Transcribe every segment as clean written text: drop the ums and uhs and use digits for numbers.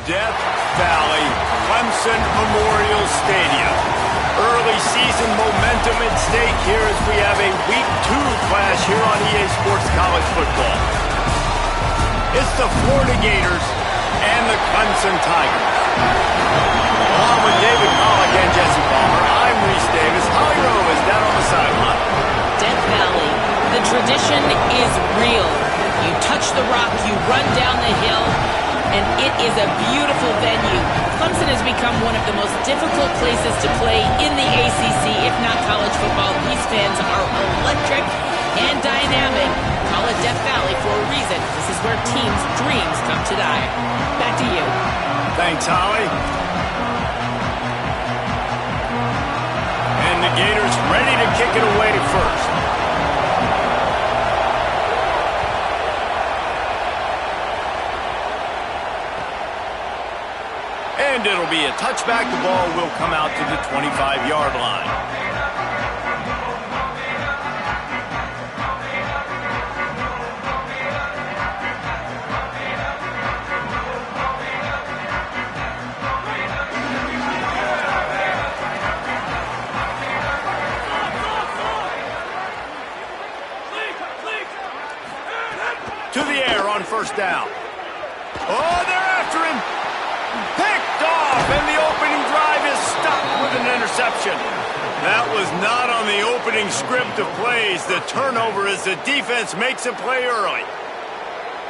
Death Valley, Clemson Memorial Stadium. Early season momentum at stake here as we have a Week 2 clash here on EA Sports College Football. It's the Florida Gators and the Clemson Tigers. Along with David Pollack and Jesse Palmer, I'm Reese Davis. Holly Rowe is down on the sideline. Death Valley, the tradition is real. You touch the rock, you run down the hill, and it is a beautiful venue. Clemson has become one of the most difficult places to play in the ACC, if not college football. These fans are electric and dynamic. Call it Death Valley for a reason. This is where teams' dreams come to die. Back to you. Thanks, Holly. And the Gators ready to kick it away first. And it'll be a touchback. The ball will come out to the 25-yard line. To the air on first down. Oh, they're after him. Picked off, and the opening drive is stopped with an interception. That was not on the opening script of plays. The turnover as the defense makes a play early.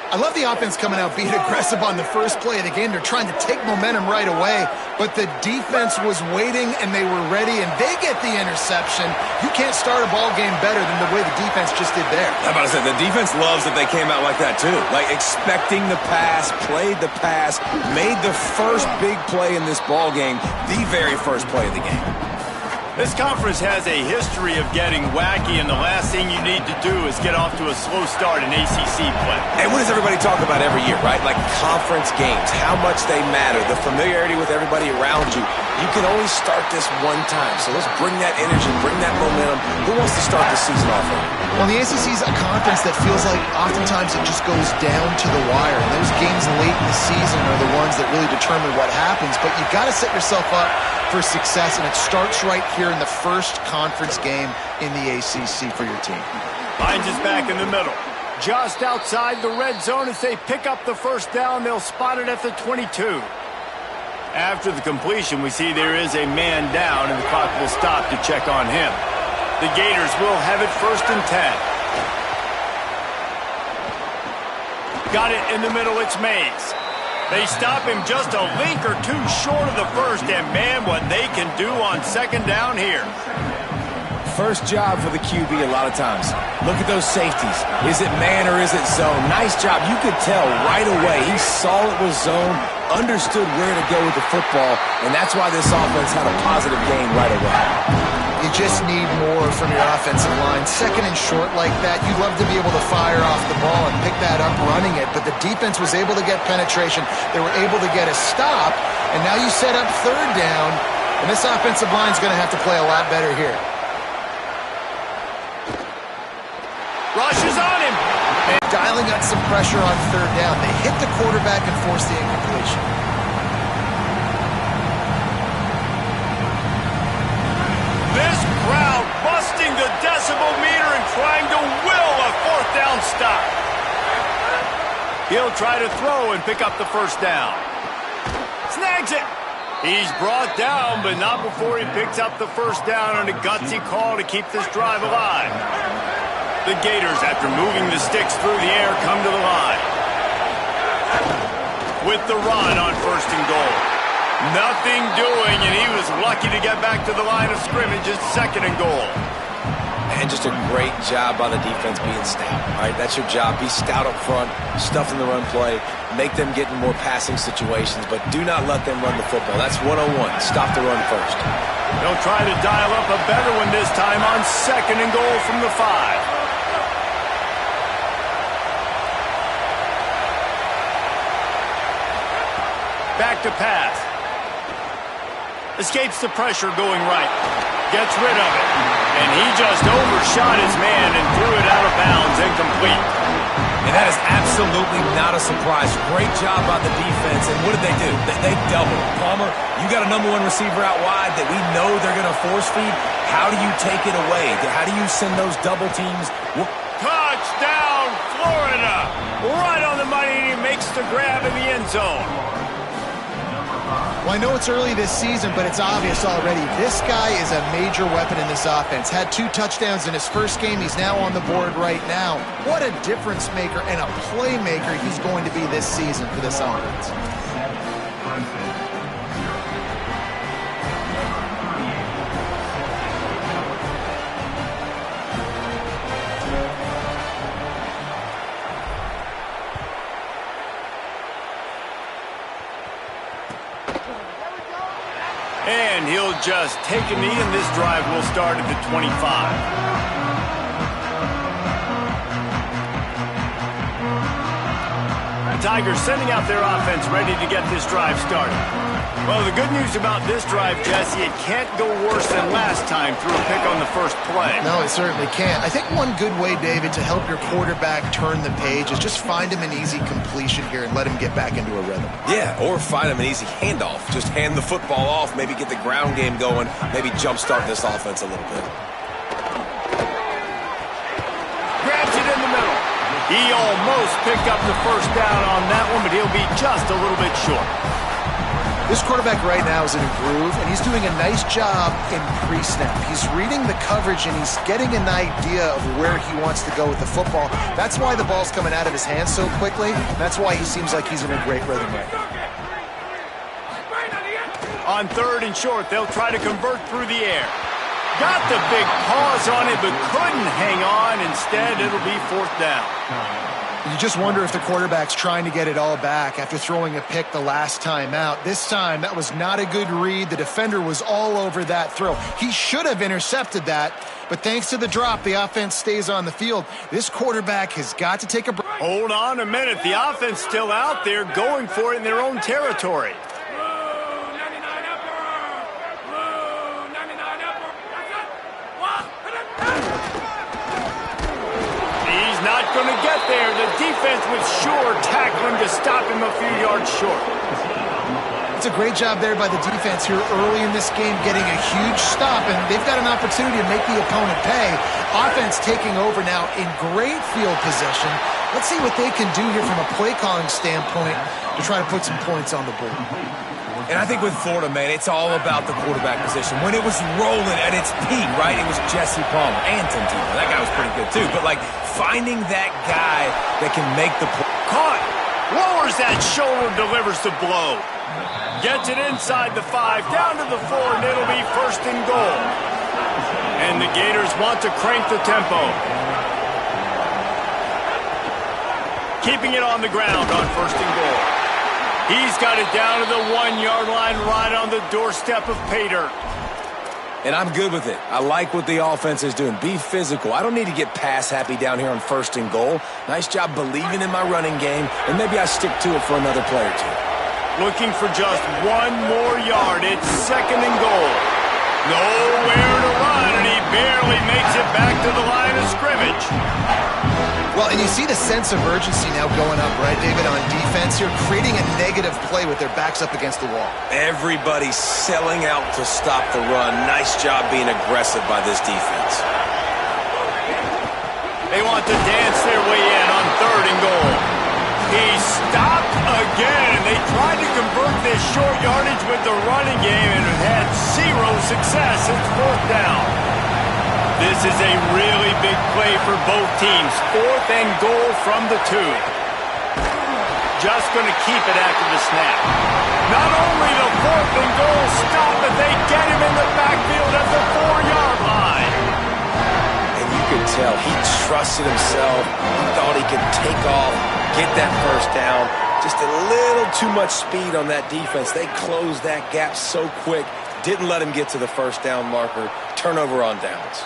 I love the offense coming out being aggressive on the first play of the game. They're trying to take momentum right away, but the defense was waiting, and they were ready, and they get the interception. You can't start a ball game better than the way the defense just did there. I'm about to say, the defense loves that they came out like that, too. Like, expecting the pass, played the pass, made the first big play in this ball game, the very first play of the game. This conference has a history of getting wacky, and the last thing you need to do is get off to a slow start in ACC play. And what does everybody talk about every year, right? Like conference games, how much they matter, the familiarity with everybody around you. You can only start this one time, so let's bring that energy, bring that momentum. Who wants to start the season off right? Well, the ACC is a conference that feels like oftentimes it just goes down to the wire. And those games late in the season are the ones that really determine what happens. But you've got to set yourself up for success, and it starts right here in the first conference game in the ACC for your team. Hines is back in the middle. Just outside the red zone as they pick up the first down. They'll spot it at the 22. After the completion, we see there is a man down, and the clock will stop to check on him. The Gators will have it 1st and 10. Got it in the middle, it's Mays. They stop him just a link or two short of the first, and man, what they can do on 2nd down here. First job for the QB a lot of times. Look at those safeties. Is it man or is it zone? Nice job. You could tell right away. He saw it was zone, understood where to go with the football, and that's why this offense had a positive gain right away. You just need more from your offensive line. 2nd and short like that, you'd love to be able to fire off the ball and pick that up running it, but the defense was able to get penetration. They were able to get a stop, and now you set up 3rd down, and this offensive line is going to have to play a lot better here. Rush is on him. And dialing up some pressure on 3rd down. They hit the quarterback and force the incompletion. This crowd busting the decibel meter and trying to will a 4th down stop. He'll try to throw and pick up the 1st down. Snags it. He's brought down, but not before he picks up the 1st down on a gutsy call to keep this drive alive. The Gators, after moving the sticks through the air, come to the line. With the run on 1st and goal. Nothing doing, and he was lucky to get back to the line of scrimmage at 2nd and goal. And just a great job by the defense being stout. All right, that's your job. Be stout up front, stuff in the run play, make them get in more passing situations, but do not let them run the football. That's 101. Stop the run first. They'll try to dial up a better one this time on 2nd and goal from the 5. Back to pass. Escapes the pressure going right. Gets rid of it. And he just overshot his man and threw it out of bounds, incomplete. And that is absolutely not a surprise. Great job by the defense. And what did they do? They doubled. Palmer, you got a number one receiver out wide that we know they're going to force feed. How do you take it away? How do you send those double teams? Touchdown, Florida! Right on the money, and he makes the grab in the end zone. Well, I know it's early this season, but it's obvious already. This guy is a major weapon in this offense. Had 2 touchdowns in his first game. He's now on the board right now. What a difference maker and a playmaker he's going to be this season for this offense. And he'll just take a knee, and this drive will start at the 25. The Tigers sending out their offense ready to get this drive started. Well, the good news about this drive, Jesse, it can't go worse than last time through a pick on the first play. No, it certainly can't. I think one good way, David, to help your quarterback turn the page is just find him an easy completion here and let him get back into a rhythm. Yeah, or find him an easy handoff. Just hand the football off, maybe get the ground game going, maybe jumpstart this offense a little bit. Grabs it in the middle. He almost picked up the first down on that one, but he'll be just a little bit short. This quarterback right now is in a groove, and he's doing a nice job in pre-snap. He's reading the coverage, and he's getting an idea of where he wants to go with the football. That's why the ball's coming out of his hands so quickly. That's why he seems like he's in a great rhythm right now. On 3rd and short, they'll try to convert through the air. Got the big pause on it, but couldn't hang on. Instead, it'll be 4th down. You just wonder if the quarterback's trying to get it all back after throwing a pick the last time out. This time, that was not a good read. The defender was all over that throw. He should have intercepted that, but thanks to the drop, the offense stays on the field. This quarterback has got to take a break. Hold on a minute. The offense still out there going for it in their own territory. Not going to get there. The defense was sure tackling to stop him a few yards short. It's a great job there by the defense here early in this game, getting a huge stop, and they've got an opportunity to make the opponent pay. Offense taking over now in great field position. Let's see what they can do here from a play calling standpoint to try to put some points on the board. And I think with Florida, man, it's all about the quarterback position. When it was rolling at its peak, right, it was Jesse Palmer and Tim Tebow. That guy was pretty good, too. But, like, finding that guy that can make the play. Caught. Lowers that shoulder, delivers the blow. Gets it inside the 5, down to the 4, and it'll be 1st and goal. And the Gators want to crank the tempo. Keeping it on the ground on 1st and goal. He's got it down to the 1-yard line, right on the doorstep of pay dirt. And I'm good with it. I like what the offense is doing. Be physical. I don't need to get pass happy down here on 1st and goal. Nice job believing in my running game, and maybe I stick to it for another play or 2. Looking for just 1 more yard. It's 2nd and goal. Nowhere to run, and he barely makes it back to the line of scrimmage. Well, and you see the sense of urgency now going up, right, David, on defense here, creating a negative play with their backs up against the wall. Everybody's selling out to stop the run. Nice job being aggressive by this defense. They want to dance their way in on 3rd and goal. He stopped again. They tried to convert this short yardage with the running game and had 0 success. It's 4th down. This is a really big play for both teams. 4th and goal from the 2. Just going to keep it after the snap. Not only the 4th and goal stop, but they get him in the backfield at the 4-yard line. And you could tell he trusted himself. He thought he could take off, get that 1st down. Just a little too much speed on that defense. They closed that gap so quick. Didn't let him get to the 1st down marker. Turnover on downs.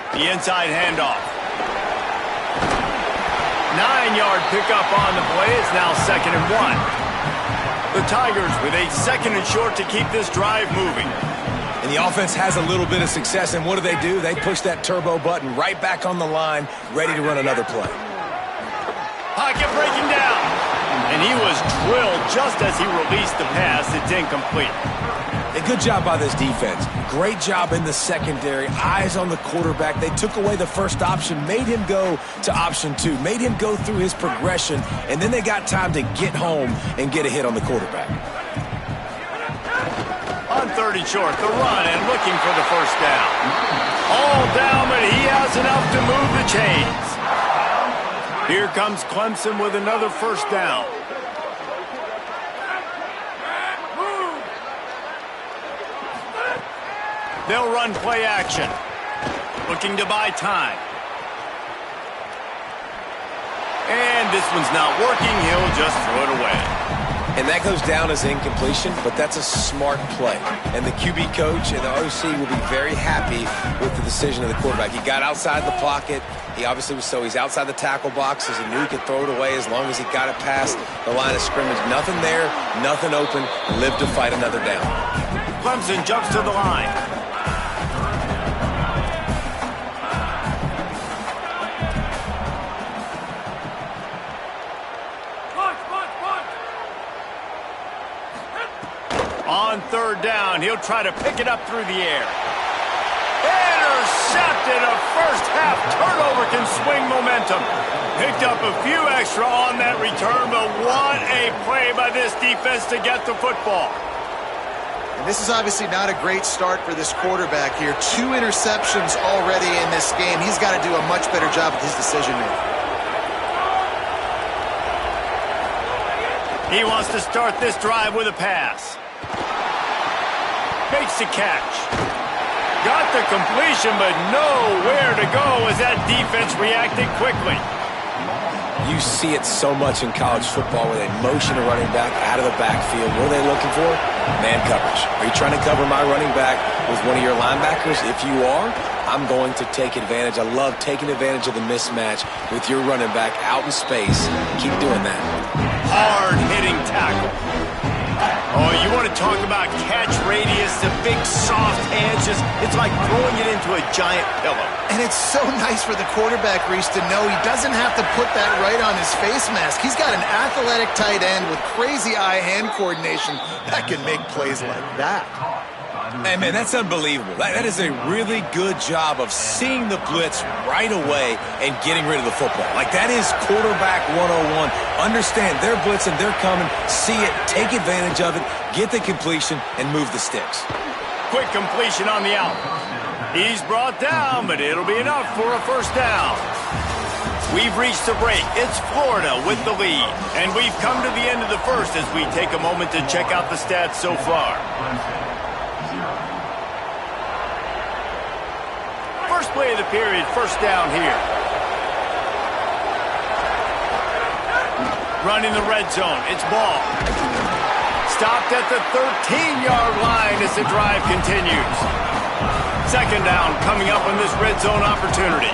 The inside handoff. 9-yard pickup on the play. It's now 2nd and 1. The Tigers with a 2nd and short to keep this drive moving. And the offense has a little bit of success, and what do? They push that turbo button right back on the line, ready to run another play. Pocket breaking down. And he was drilled just as he released the pass. It's incomplete. A good job by this defense. Great job in the secondary. Eyes on the quarterback. They took away the first option, made him go to option 2, made him go through his progression, and then they got time to get home and get a hit on the quarterback. On 30 short, the run and looking for the first down. All down, but he has enough to move the chains. Here comes Clemson with another first down. They'll run play action. Looking to buy time. And this one's not working. He'll just throw it away. And that goes down as incompletion, but that's a smart play. And the QB coach and the OC will be very happy with the decision of the quarterback. He got outside the pocket. He obviously was he's outside the tackle boxes. He knew he could throw it away as long as he got it past the line of scrimmage. Nothing there, nothing open. Lived to fight another down. Clemson jumps to the line. On third down, he'll try to pick it up through the air. Intercepted. A first half turnover can swing momentum. Picked up a few extra on that return, but what a play by this defense to get the football. And this is obviously not a great start for this quarterback here. 2 interceptions already in this game. He's got to do a much better job with his decision-making. He wants to start this drive with a pass. Makes the catch. Got the completion, but nowhere to go as that defense reacted quickly. You see it so much in college football where they motion a running back out of the backfield. What are they looking for? Man coverage. Are you trying to cover my running back with one of your linebackers? If you are, I'm going to take advantage. I love taking advantage of the mismatch with your running back out in space. Keep doing that. Hard-hitting tackle. Oh, you want to talk about catch radius, the big soft hands, it's like throwing it into a giant pillow. And it's so nice for the quarterback, Reese, to know he doesn't have to put that right on his face mask. He's got an athletic tight end with crazy eye-hand coordination that can make plays like that. Hey, man, that's unbelievable. That is a really good job of seeing the blitz right away and getting rid of the football. Like, that is quarterback 101. Understand they're blitzing, they're coming, see it, take advantage of it, get the completion, and move the sticks. Quick completion on the out. He's brought down, but it'll be enough for a first down. We've reached the break. It's Florida with the lead. And we've come to the end of the first as we take a moment to check out the stats so far. First play of the period, first down here. Running the red zone, it's ball. Stopped at the 13-yard line as the drive continues. Second down coming up on this red zone opportunity.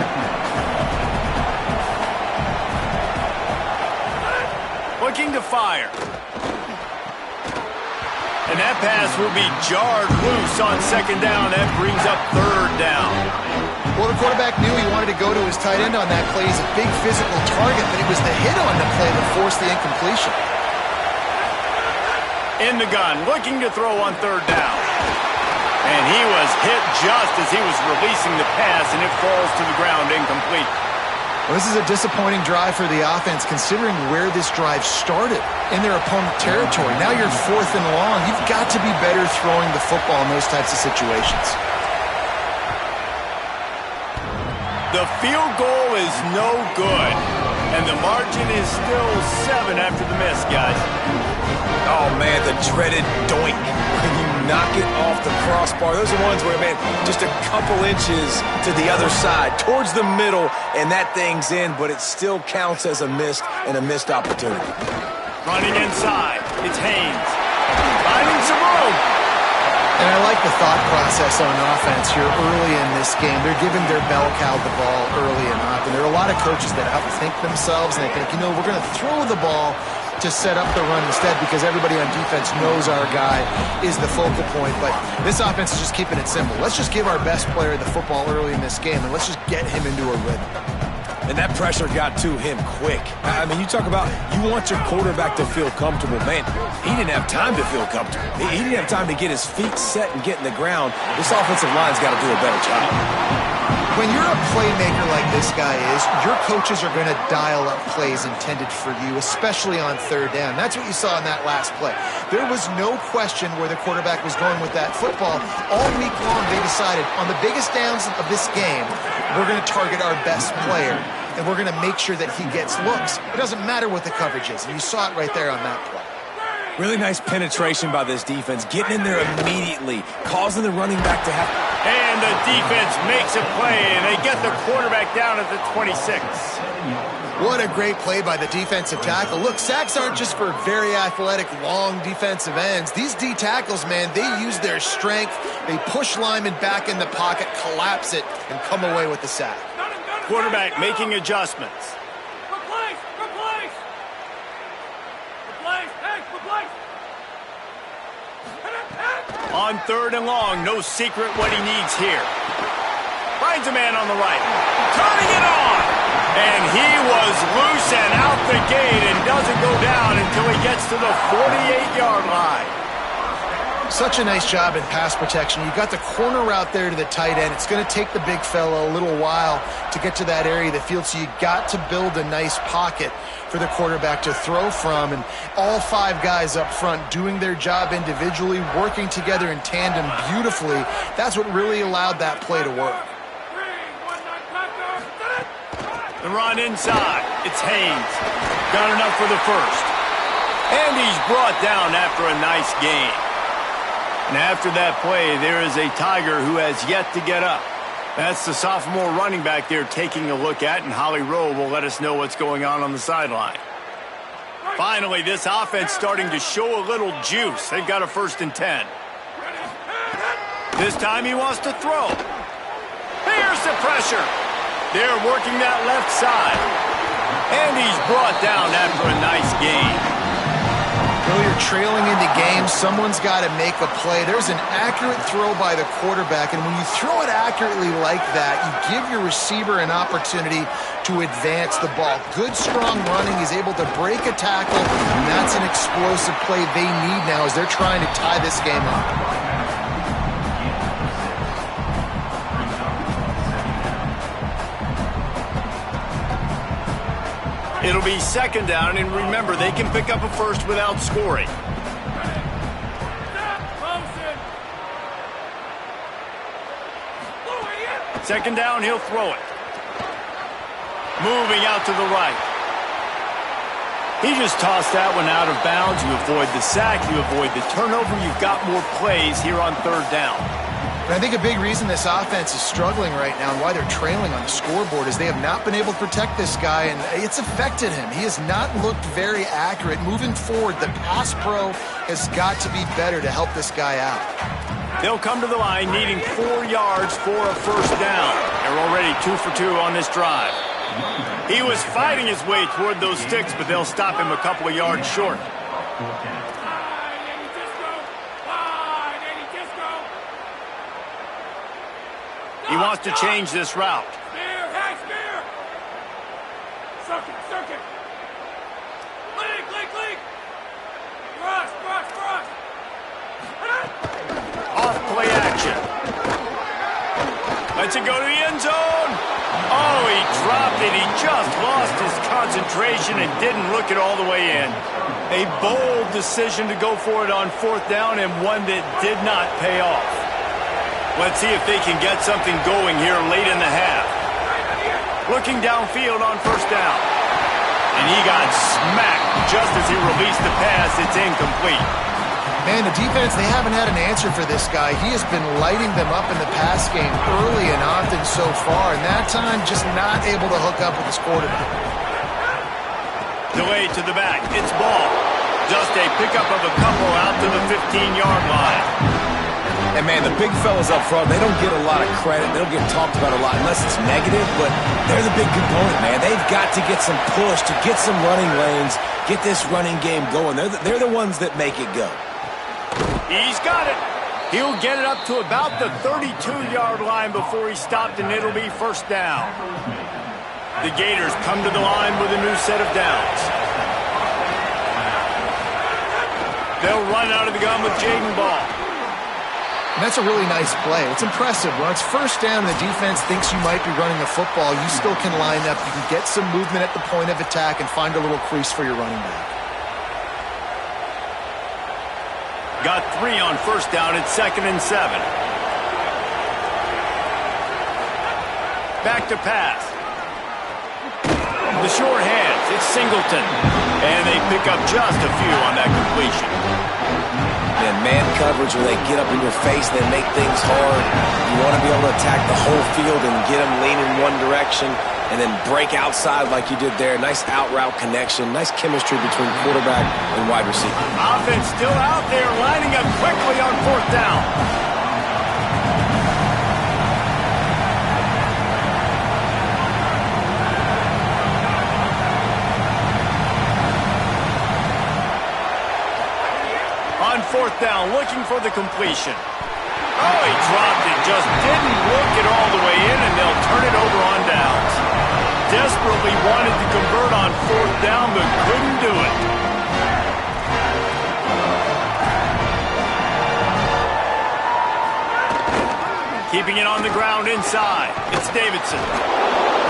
Looking to fire. And that pass will be jarred loose on second down. That brings up third down. Well, the quarterback knew he wanted to go to his tight end on that play. He's a big physical target, but it was the hit on the play that forced the incompletion. In the gun, looking to throw on third down. And he was hit just as he was releasing the pass, and it falls to the ground incomplete. Well, this is a disappointing drive for the offense, considering where this drive started, in their opponent territory. Now you're 4th and long. You've got to be better throwing the football in those types of situations. The field goal is no good, and the margin is still 7 after the miss, guys. Oh, man, the dreaded doink. When you knock it off the crossbar. Those are ones where, man, just a couple inches to the other side, towards the middle, and that thing's in, but it still counts as a missed opportunity. Running inside, it's Haynes. Finding some room. And I like the thought process on offense here early in this game. They're giving their bell cow the ball early and often. There are a lot of coaches that outthink themselves, and they think, we're going to throw the ball to set up the run instead because everybody on defense knows our guy is the focal point. But this offense is just keeping it simple. Let's just give our best player the football early in this game, and let's just get him into a rhythm. And that pressure got to him quick. I mean, you talk about you want your quarterback to feel comfortable. Man, he didn't have time to feel comfortable. He didn't have time to get his feet set and get in the ground. This offensive line's got to do a better job. When you're a playmaker like this guy is, your coaches are going to dial up plays intended for you, especially on third down. That's what you saw in that last play. There was no question where the quarterback was going with that football. All week long, they decided on the biggest downs of this game, we're going to target our best player, and we're going to make sure that he gets looks. It doesn't matter what the coverage is, and you saw it right there on that play. Really nice penetration by this defense, getting in there immediately, causing the running back to have... And the defense makes a play, and they get the quarterback down at the 26. What a great play by the defensive tackle. Look, sacks aren't just for very athletic, long defensive ends. These D tackles, man, they use their strength. They push linemen back in the pocket, collapse it, and come away with the sack. Quarterback making adjustments. On third and long, no secret what he needs here. Finds a man on the right. Turning it on. And he was loose and out the gate and doesn't go down until he gets to the 48-yard line. Such a nice job in pass protection. You got the corner route there to the tight end. It's going to take the big fella a little while to get to that area of the field, so you got to build a nice pocket for the quarterback to throw from, and all five guys up front doing their job individually, working together in tandem beautifully. That's what really allowed that play to work. The run inside. It's Haynes. Got enough for the first. And he's brought down after a nice gain. And after that play, there is a Tiger who has yet to get up. That's the sophomore running back there taking a look at, and Holly Rowe will let us know what's going on the sideline. Finally, this offense starting to show a little juice. They've got a 1st and 10. This time he wants to throw. Here's the pressure. They're working that left side. And he's brought down after a nice gain. Well, you're trailing into games. Someone's got to make a play. There's an accurate throw by the quarterback, and when you throw it accurately like that, you give your receiver an opportunity to advance the ball. Good, strong running. He's able to break a tackle, and that's an explosive play they need now as they're trying to tie this game up. It'll be 2nd down, and remember, they can pick up a first without scoring. Second down, he'll throw it. Moving out to the right. He just tossed that one out of bounds. You avoid the sack, you avoid the turnover. You've got more plays here on 3rd down. And I think a big reason this offense is struggling right now and why they're trailing on the scoreboard is they have not been able to protect this guy, and it's affected him. He has not looked very accurate. Moving forward, the pass pro has got to be better to help this guy out. They'll come to the line needing 4 yards for a 1st down. They're already 2 for 2 on this drive. He was fighting his way toward those sticks, but they'll stop him a couple of yards short. He wants to change this route. Circuit. Leak. Rush. Off play action. Lets it go to the end zone. Oh, he dropped it. He just lost his concentration and didn't look it all the way in. A bold decision to go for it on 4th down, and one that did not pay off. Let's see if they can get something going here late in the half. Looking downfield on 1st down. And he got smacked just as he released the pass. It's incomplete. Man, the defense, they haven't had an answer for this guy. He has been lighting them up in the pass game early and often so far, and that time just not able to hook up with his quarterback. Delayed to the back. It's ball. Just a pickup of a couple out to the 15-yard line. And, man, the big fellas up front, they don't get a lot of credit. They don't get talked about a lot unless it's negative, but they're the big component, man. They've got to get some push, to get some running lanes, get this running game going. They're the ones that make it go. He's got it. He'll get it up to about the 32-yard line before he's stopped, and it'll be first down. The Gators come to the line with a new set of downs. They'll run out of the gun with Jaden Ball. And that's a really nice play. It's impressive. When it's first down, the defense thinks you might be running the football. You still can line up. You can get some movement at the point of attack and find a little crease for your running back. Got 3 on first down at 2nd and 7. Back to pass. The short hands, it's Singleton. And they pick up just a few on that completion. And man coverage, where they get up in your face, they make things hard. You want to be able to attack the whole field and get them leaning one direction and then break outside like you did there. Nice out-route connection, nice chemistry between quarterback and wide receiver. Offense still out there, lining up quickly on 4th down. On 4th down, looking for the completion. Oh, he dropped it, just didn't look it all the way in, and they'll turn it over on downs. Desperately wanted to convert on 4th down, but couldn't do it. Keeping it on the ground inside. It's Davidson.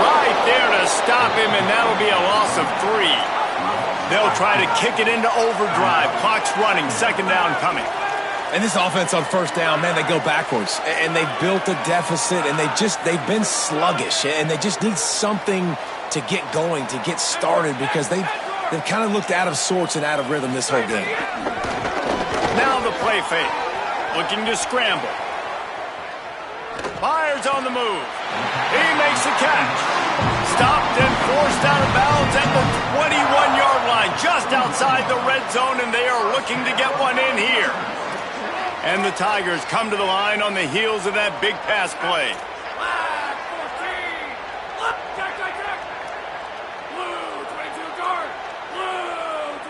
Right there to stop him, and that'll be a loss of 3. They'll try to kick it into overdrive. Clock's running. 2nd down coming. And this offense on 1st down, man, they go backwards. And they built a deficit, and they've been sluggish. And they just need something to get going, to get started, because they've kind of looked out of sorts and out of rhythm this whole game. Now the play fake. Looking to scramble. Myers on the move. He makes the catch. Stopped and forced out of bounds at the 21-yard line, just outside the red zone, and they are looking to get one in here. And the Tigers come to the line on the heels of that big pass play. Flag 14. Up, check. Blue 22 guard. Blue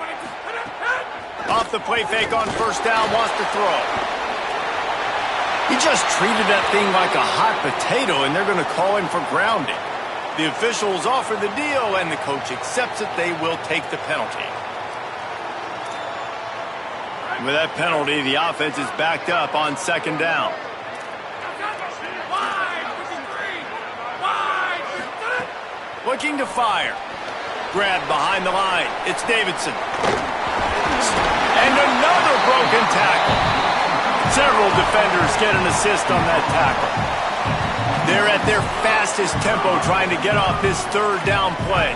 22. Off the play fake on 1st down, wants to throw. He just treated that thing like a hot potato, and they're going to call him for grounding. The officials offer the deal, and the coach accepts it. They will take the penalty. With that penalty, the offense is backed up on 2nd down. Looking to fire. Grabbed behind the line. It's Davidson. And another broken tackle. Several defenders get an assist on that tackle. They're at their fastest tempo trying to get off this 3rd down play.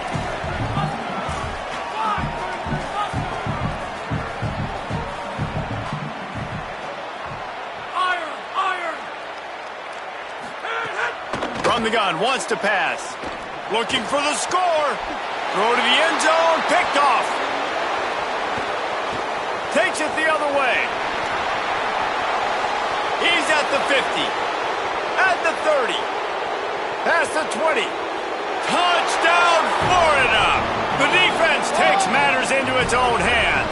From the gun, wants to pass. Looking for the score. Throw to the end zone, picked off. Takes it the other way. He's at the 50. At the 30. Past the 20. Touchdown, Florida! The defense takes matters into its own hands.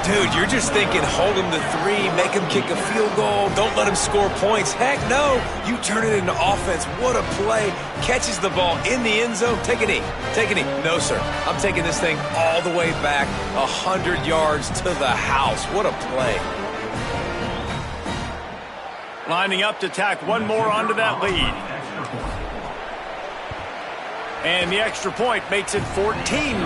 Dude, you're just thinking hold him to 3, make him kick a field goal, don't let him score points. Heck no, you turn it into offense. What a play. Catches the ball in the end zone. Take a knee. Take a knee. No, sir. I'm taking this thing all the way back 100 yards to the house. What a play. Lining up to tack one more onto that lead. And the extra point makes it 14-0.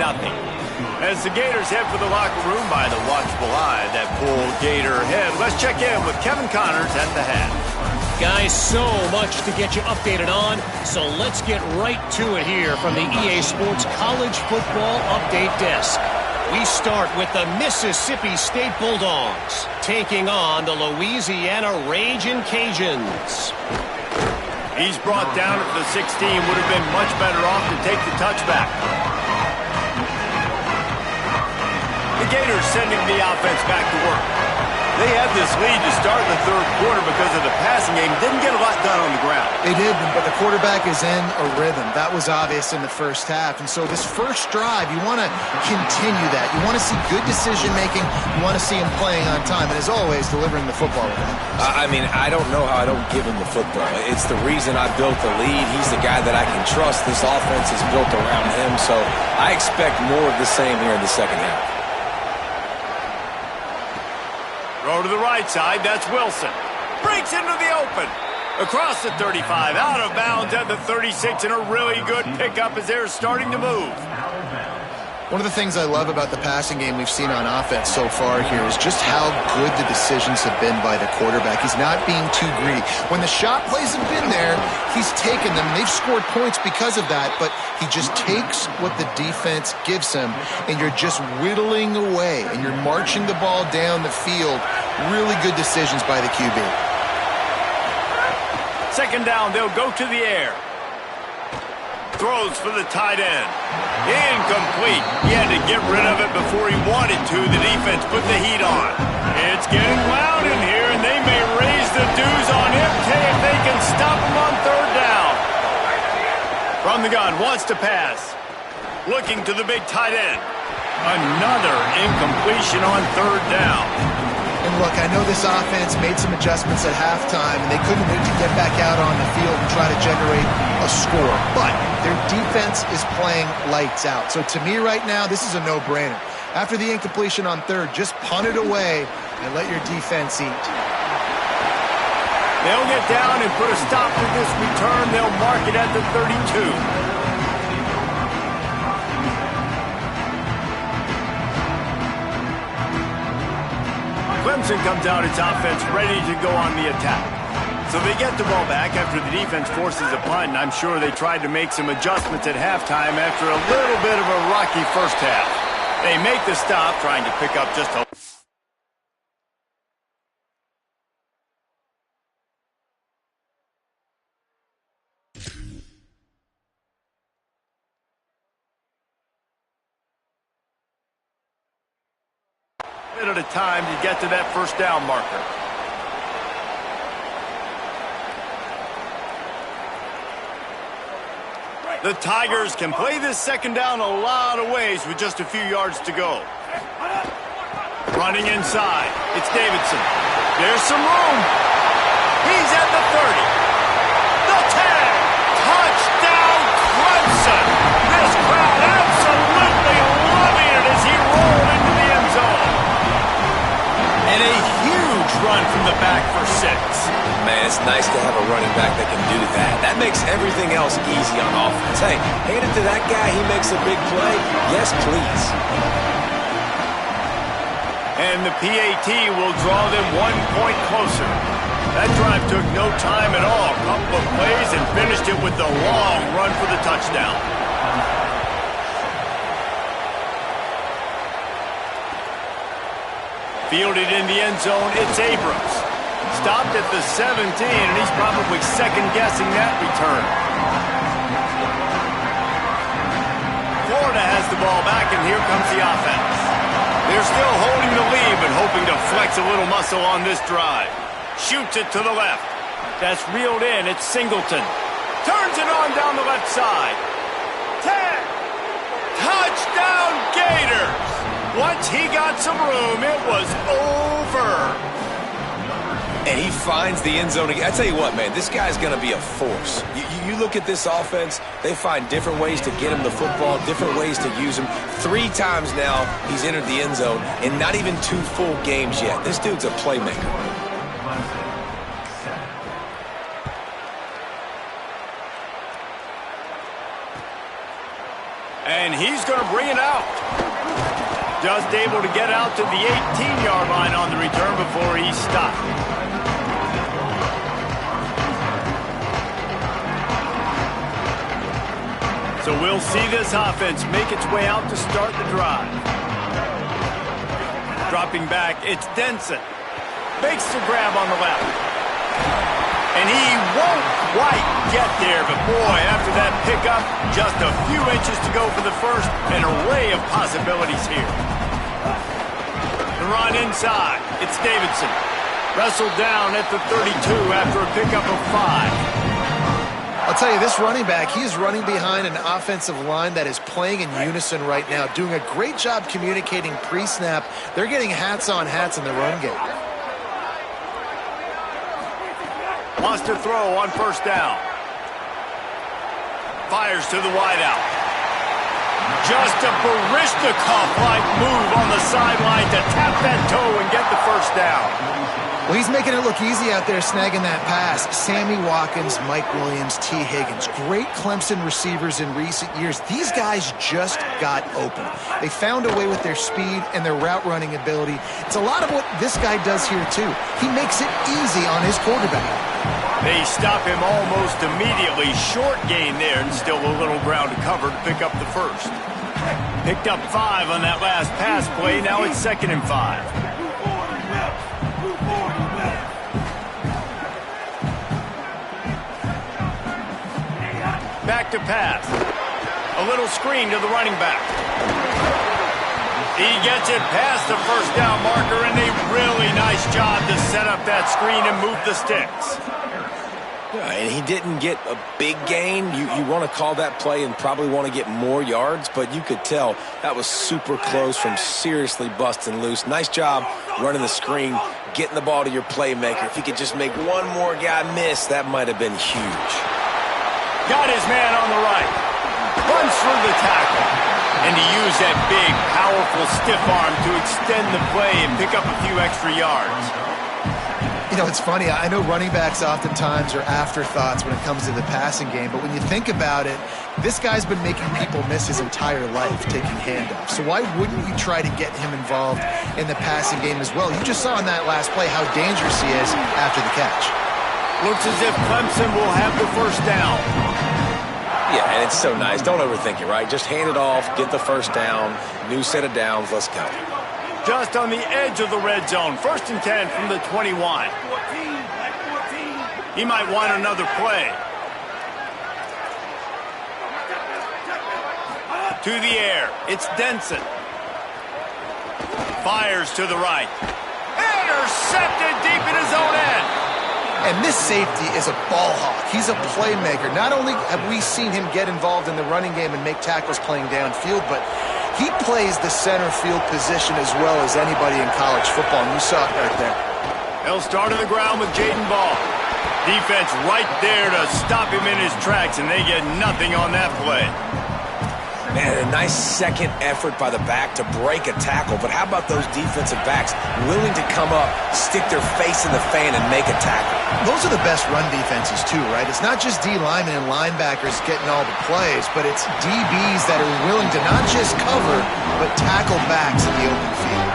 As the Gators head for the locker room by the watchful eye that pull Gator head. Let's check in with Kevin Connors at the hat. Guys, so much to get you updated on, so let's get right to it here from the EA Sports College Football Update Desk. We start with the Mississippi State Bulldogs taking on the Louisiana Ragin' Cajuns. He's brought down at the 16. Would have been much better off to take the touchback. The Gators sending the offense back to work. They had this lead to start the third quarter because of the passing game. Didn't get a lot done on the ground. They did, but the quarterback is in a rhythm. That was obvious in the first half. And so this first drive, you want to continue that. You want to see good decision-making. You want to see him playing on time. And as always, delivering the football with him. I mean, I don't know how I don't give him the football. It's the reason I built the lead. He's the guy that I can trust. This offense is built around him. So I expect more of the same here in the second half. Throw to the right side, that's Wilson. Breaks into the open. Across the 35, out of bounds at the 36, and a really good pickup as they're starting to move. One of the things I love about the passing game we've seen on offense so far here is just how good the decisions have been by the quarterback. He's not being too greedy. When the shot plays have been there, he's taken them. They've scored points because of that, but he just takes what the defense gives him, and you're just whittling away, and you're marching the ball down the field. Really good decisions by the QB. Second down, they'll go to the air. Throws for the tight end. Incomplete. He had to get rid of it before he wanted to. The defense put the heat on. It's getting loud in here, and they may raise the dues on MK if they can stop him on third down. From the gun, wants to pass. Looking to the big tight end. Another incompletion on third down. And look, I know this offense made some adjustments at halftime, and they couldn't wait to get back out on the field and try to generate a score. But their defense is playing lights out. So to me right now, this is a no-brainer. After the incompletion on third, just punt it away and let your defense eat. They'll get down and put a stop to this return. They'll mark it at the 32. Clemson comes out its offense ready to go on the attack. So they get the ball back after the defense forces a punt, and I'm sure they tried to make some adjustments at halftime after a little bit of a rocky first half. They make the stop, trying to pick up just a... at a time to get to that first down marker. The Tigers can play this second down a lot of ways with just a few yards to go. Running inside, it's Davidson. There's some room. He's at the 30. The 10. Touchdown, Clemson. This crowd absolutely loving it as he rolled into the end zone. And a huge run from the back for 6. Man, it's nice to have a running back that can do that. That makes everything else easy on offense. Hey, hand it to that guy. He makes a big play. Yes, please. And the PAT will draw them 1 point closer. That drive took no time at all. A couple of plays and finished it with the long run for the touchdown. Fielded in the end zone, it's Abrams. Stopped at the 17, and he's probably second-guessing that return. Florida has the ball back, and here comes the offense. They're still holding the lead, but hoping to flex a little muscle on this drive. Shoots it to the left. That's reeled in. It's Singleton. Turns it on down the left side. 10. Touchdown, Gators. Once he got some room, it was over. And he finds the end zone again. I tell you what, man, this guy's going to be a force. You look at this offense, they find different ways to get him the football, different ways to use him. 3 times now he's entered the end zone, and not even 2 full games yet. This dude's a playmaker. And he's going to bring it out. Just able to get out to the 18-yard line on the return before he stopped. So we'll see this offense make its way out to start the drive. Dropping back, it's Denson. Makes the grab on the left. And he won't quite get there, but boy, after that pickup, just a few inches to go for the first, an array of possibilities here. The run inside. It's Davidson. Wrestled down at the 32 after a pickup of 5. I'll tell you, this running back, he's running behind an offensive line that is playing in unison right now, doing a great job communicating pre-snap. They're getting hats on hats in the run game. Wants to throw on first down. Fires to the wideout. Just a Baryshnikov-like move on the sideline to tap that toe and get the first down. Well, he's making it look easy out there snagging that pass. Sammy Watkins, Mike Williams, T. Higgins. Great Clemson receivers in recent years. These guys just got open. They found a way with their speed and their route running ability. It's a lot of what this guy does here, too. He makes it easy on his quarterback. They stop him almost immediately. Short gain there and still a little ground to cover to pick up the first. Picked up 5 on that last pass play. Now it's 2nd and 5. Back to pass. A little screen to the running back. He gets it past the first down marker, and a really nice job to set up that screen and move the sticks. Yeah, and he didn't get a big gain. You want to call that play and probably want to get more yards, but you could tell that was super close from seriously busting loose. Nice job running the screen, getting the ball to your playmaker. If he could just make one more guy miss, that might have been huge. Got his man on the right. Runs through the tackle. And he used that big, powerful stiff arm to extend the play and pick up a few extra yards. You know, it's funny. I know running backs oftentimes are afterthoughts when it comes to the passing game, but when you think about it, this guy's been making people miss his entire life taking handoffs. So why wouldn't you try to get him involved in the passing game as well? You just saw in that last play how dangerous he is after the catch. Looks as if Clemson will have the first down. Yeah, and it's so nice. Don't overthink it, right? Just hand it off, get the first down, new set of downs, let's go. Just on the edge of the red zone. 1st and 10 from the 21. He might want another play. To the air. It's Denson. Fires to the right. Intercepted deep in his own end. And this safety is a ball hawk. He's a playmaker. Not only have we seen him get involved in the running game and make tackles playing downfield, but he plays the center field position as well as anybody in college football, and you saw it right there. They'll start on the ground with Jaden Ball. Defense right there to stop him in his tracks, and they get nothing on that play. Man, a nice second effort by the back to break a tackle, but how about those defensive backs willing to come up, stick their face in the fan, and make a tackle? Those are the best run defenses too, right? It's not just D linemen and linebackers getting all the plays, but it's DBs that are willing to not just cover, but tackle backs in the open field.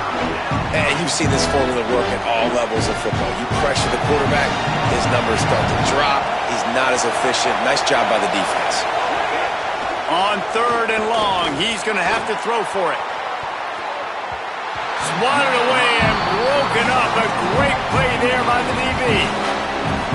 And you've seen this formula work at all levels of football. You pressure the quarterback, his numbers start to drop, he's not as efficient. Nice job by the defense. On 3rd and long, he's going to have to throw for it. Swatted away and broken up. A great play there by the DB.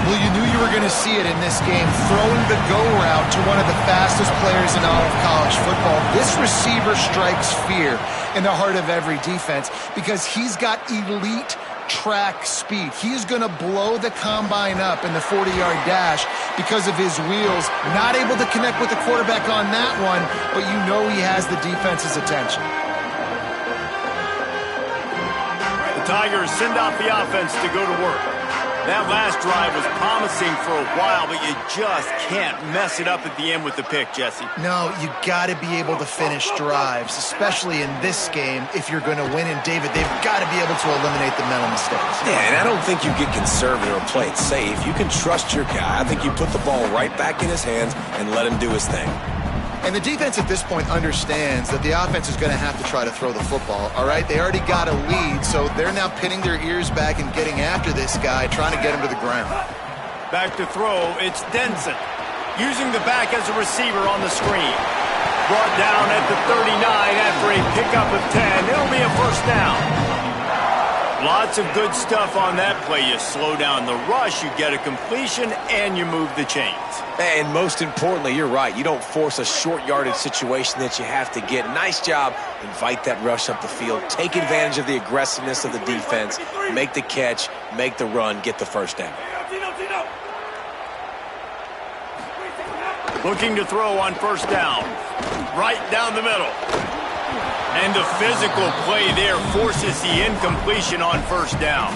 Well, you knew you were going to see it in this game, throwing the go route to one of the fastest players in all of college football. This receiver strikes fear in the heart of every defense because he's got elite track speed. He's going to blow the combine up in the 40-yard dash because of his wheels. Not able to connect with the quarterback on that one, but you know he has the defense's attention. The Tigers send out the offense to go to work. That last drive was promising for a while, but you just can't mess it up at the end with the pick, Jesse. No, you got to be able to finish drives, especially in this game if you're going to win. And David, they've got to be able to eliminate the mental mistakes. Yeah, and I don't think you get conservative or play it safe. You can trust your guy. I think you put the ball right back in his hands and let him do his thing. And the defense at this point understands that the offense is going to have to try to throw the football, all right? They already got a lead, so they're now pinning their ears back and getting after this guy, trying to get him to the ground. Back to throw, it's Denson. Using the back as a receiver on the screen. Brought down at the 39 after a pickup of 10. It'll be a first down. Lots of good stuff on that play. You slow down the rush, you get a completion, and you move the chains. And most importantly, you're right. You don't force a short yardage situation that you have to get. Nice job. Invite that rush up the field. Take advantage of the aggressiveness of the defense. Make the catch, make the run, get the first down. Looking to throw on first down. Right down the middle. And the physical play there forces the incompletion on first down.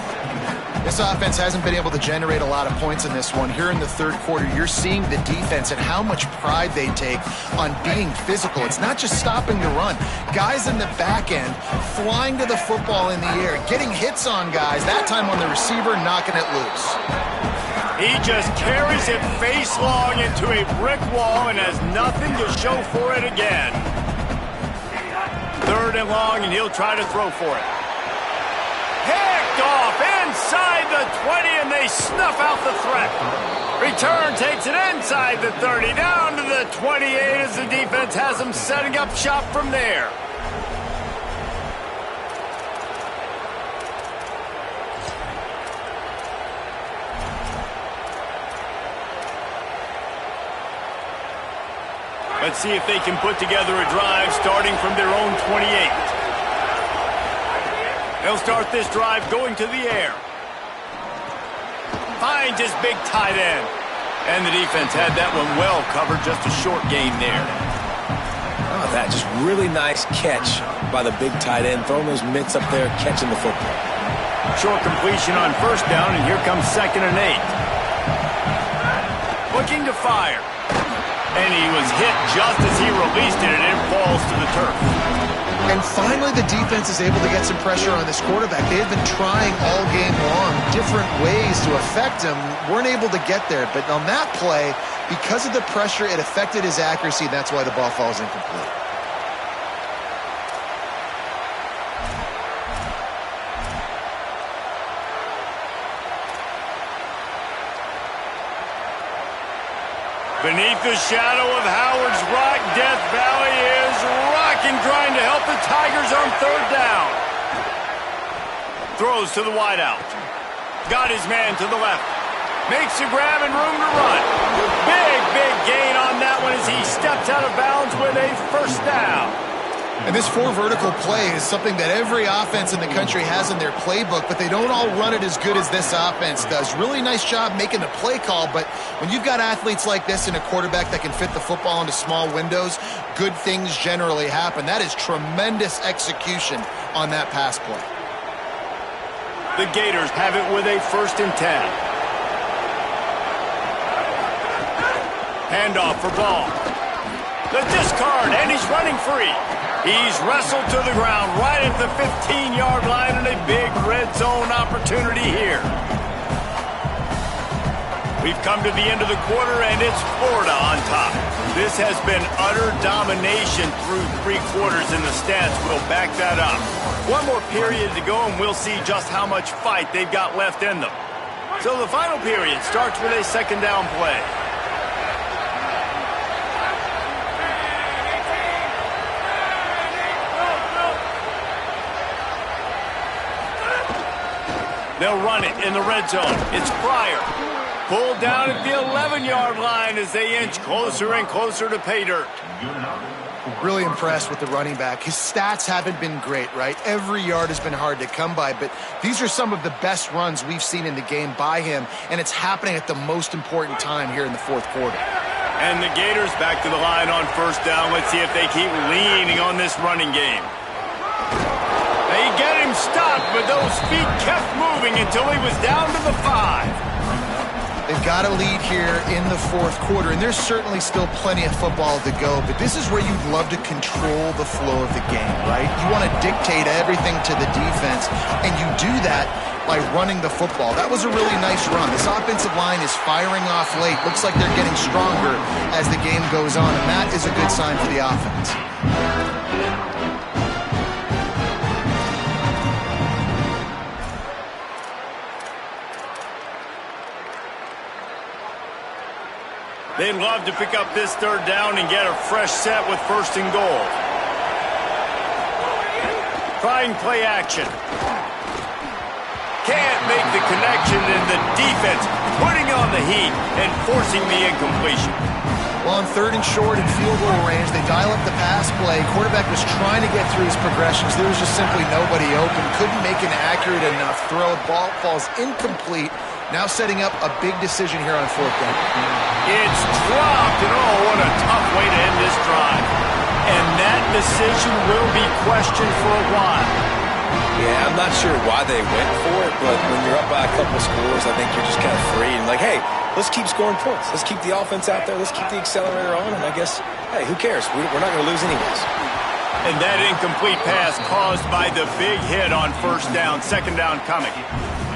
This offense hasn't been able to generate a lot of points in this one. Here in the third quarter, you're seeing the defense and how much pride they take on being physical. It's not just stopping the run. Guys in the back end flying to the football in the air, getting hits on guys, that time on the receiver, knocking it loose. He just carries it face long into a brick wall and has nothing to show for it again. Third and long, and he'll try to throw for it. Picked off inside the 20, and they snuff out the threat. Return takes it inside the 30, down to the 28 as the defense has them setting up shop from there. Let's see if they can put together a drive starting from their own 28. They'll start this drive going to the air. Finds his big tight end. And the defense had that one well covered, just a short gain there. Oh, that just really nice catch by the big tight end, throwing those mitts up there, catching the football. Short completion on first down, and here comes 2nd and 8. Looking to fire. And he was hit just as he released it, and it falls to the turf. And finally, the defense is able to get some pressure on this quarterback. They have been trying all game long different ways to affect him. Weren't able to get there. But on that play, because of the pressure, it affected his accuracy. That's why the ball falls incomplete. Beneath the shadow of Howard's Rock, Death Valley is rocking, trying to help the Tigers on third down. Throws to the wideout. Got his man to the left. Makes the grab and room to run. Big gain on that one as he steps out of bounds with a first down. And this 4 vertical play is something that every offense in the country has in their playbook, but they don't all run it as good as this offense does. Really nice job making the play call, but when you've got athletes like this and a quarterback that can fit the football into small windows, good things generally happen. That is tremendous execution on that pass play. The Gators have it with a 1st and 10. Handoff for Ball. The discard, and he's running free. He's wrestled to the ground right at the 15-yard line, and a big red zone opportunity here. We've come to the end of the quarter, and it's Florida on top. This has been utter domination through 3 quarters, and the stats will back that up. One more period to go, and we'll see just how much fight they've got left in them. So the final period starts with a 2nd down play. They'll run it in the red zone. It's Pryor. Pulled down at the 11-yard line as they inch closer and closer to pay dirt. Really impressed with the running back. His stats haven't been great, right? Every yard has been hard to come by, but these are some of the best runs we've seen in the game by him, and it's happening at the most important time here in the 4th quarter. And the Gators back to the line on first down. Let's see if they keep leaning on this running game. They get him stopped, but those feet kept moving until he was down to the 5. They've got a lead here in the 4th quarter, and there's certainly still plenty of football to go, but this is where you'd love to control the flow of the game, right? You want to dictate everything to the defense, and you do that by running the football. That was a really nice run. This offensive line is firing off late. Looks like they're getting stronger as the game goes on, and that is a good sign for the offense. They'd love to pick up this 3rd down and get a fresh set with 1st and goal. Trying play action. the connection and the defense putting on the heat and forcing the incompletion. Well, on 3rd and short and field goal range, they dial up the pass play. Quarterback was trying to get through his progressions. There was just simply nobody open. Couldn't make an accurate enough throw. Ball falls incomplete. Now setting up a big decision here on 4th down. It's dropped, and oh, what a tough way to end this drive. And that decision will be questioned for a while. Yeah, I'm not sure why they went for it, but when you're up by a couple scores, I think you're just kind of free and like, hey, let's keep scoring points. Let's keep the offense out there. Let's keep the accelerator on, and I guess, hey, who cares? We're not going to lose anyways. And that incomplete pass caused by the big hit on 1st down, 2nd down coming.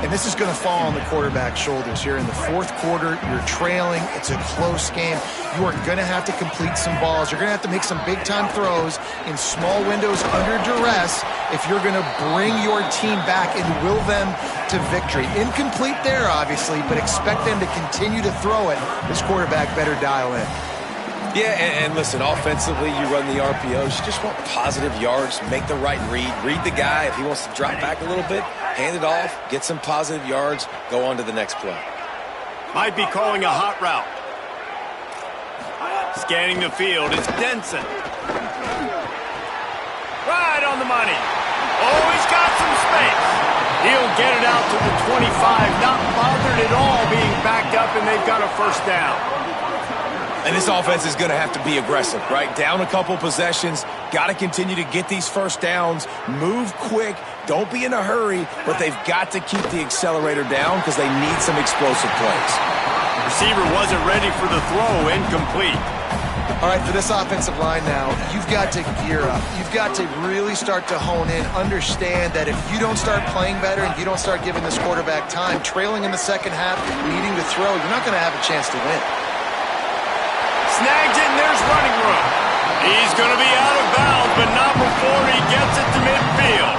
And this is going to fall on the quarterback's shoulders here in the 4th quarter. You're trailing. It's a close game. You are going to have to complete some balls. You're going to have to make some big-time throws in small windows under duress if you're going to bring your team back and will them to victory. Incomplete there, obviously, but expect them to continue to throw it. This quarterback better dial in. Yeah, and listen, offensively, you run the RPOs. You just want positive yards, make the right read the guy. If he wants to drop back a little bit, hand it off, get some positive yards, go on to the next play. Might be calling a hot route. Scanning the field, it's Denson. Right on the money. Oh, he's got some space. He'll get it out to the 25, not bothered at all being backed up, and they've got a 1st down. And this offense is going to have to be aggressive, right? Down a couple possessions, got to continue to get these 1st downs, move quick, don't be in a hurry, but they've got to keep the accelerator down because they need some explosive plays. Receiver wasn't ready for the throw, incomplete. All right, for this offensive line now, you've got to gear up. You've got to really start to hone in, understand that if you don't start playing better and you don't start giving this quarterback time, trailing in the 2nd half, needing to throw, you're not going to have a chance to win. Snags it, and there's running room. He's going to be out of bounds, but not before he gets it to midfield.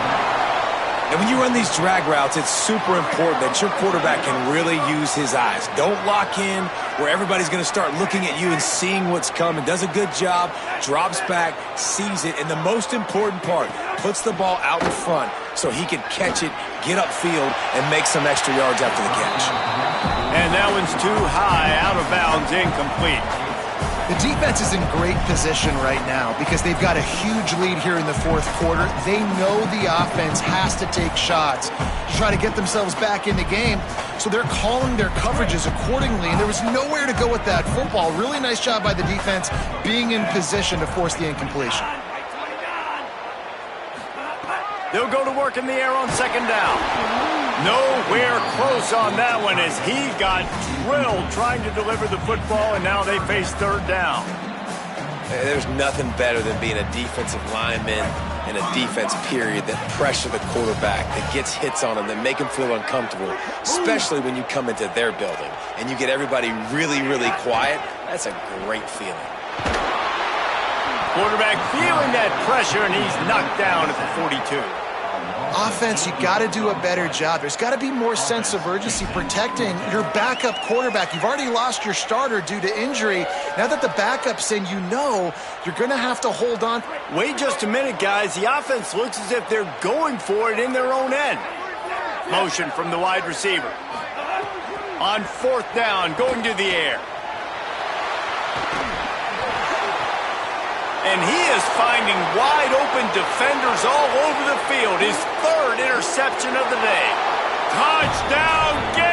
And when you run these drag routes, it's super important that your quarterback can really use his eyes. Don't lock in where everybody's going to start looking at you and seeing what's coming. Does a good job, drops back, sees it, and the most important part, puts the ball out in front so he can catch it, get upfield, and make some extra yards after the catch. And that one's too high, out of bounds, incomplete. The defense is in great position right now because they've got a huge lead here in the 4th quarter. They know the offense has to take shots to try to get themselves back in the game, so they're calling their coverages accordingly, and there was nowhere to go with that football. Really nice job by the defense being in position to force the incompletion. They'll go to work in the air on 2nd down. Nowhere close on that one as he got drilled trying to deliver the football, and now they face 3rd down. There's nothing better than being a defensive lineman and a defense period that pressure the quarterback, that gets hits on him, that make him feel uncomfortable, especially when you come into their building and you get everybody really, really quiet. That's a great feeling. Quarterback feeling that pressure, and he's knocked down at the 42. Offense, you got to do a better job. There's got to be more sense of urgency protecting your backup quarterback. You've already lost your starter due to injury. Now that the backup's in, you know you're going to have to hold on. Wait just a minute, guys. The offense looks as if they're going for it in their own end. Motion from the wide receiver. On 4th down, going to the air. And he is finding wide-open defenders all over the field. His 3rd interception of the day. Touchdown, game!